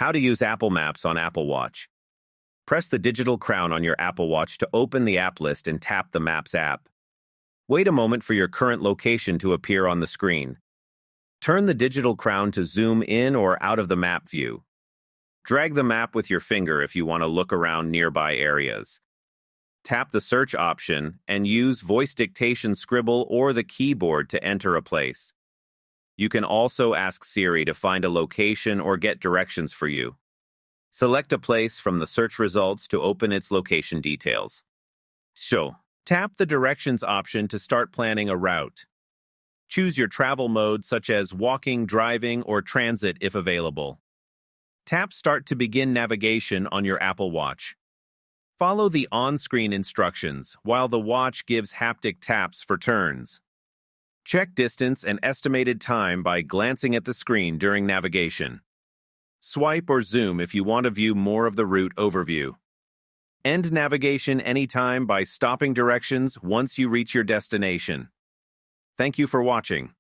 How to use Apple Maps on Apple Watch. Press the digital crown on your Apple Watch to open the app list and tap the Maps app. Wait a moment for your current location to appear on the screen. Turn the digital crown to zoom in or out of the map view. Drag the map with your finger if you want to look around nearby areas. Tap the search option and use voice dictation scribble or the keyboard to enter a place. You can also ask Siri to find a location or get directions for you. Select a place from the search results to open its location details. Tap the directions option to start planning a route. Choose your travel mode such as walking, driving, or transit if available. Tap Start to begin navigation on your Apple Watch. Follow the on-screen instructions while the watch gives haptic taps for turns. Check distance and estimated time by glancing at the screen during navigation. Swipe or zoom if you want to view more of the route overview. End navigation anytime by stopping directions once you reach your destination. Thank you for watching.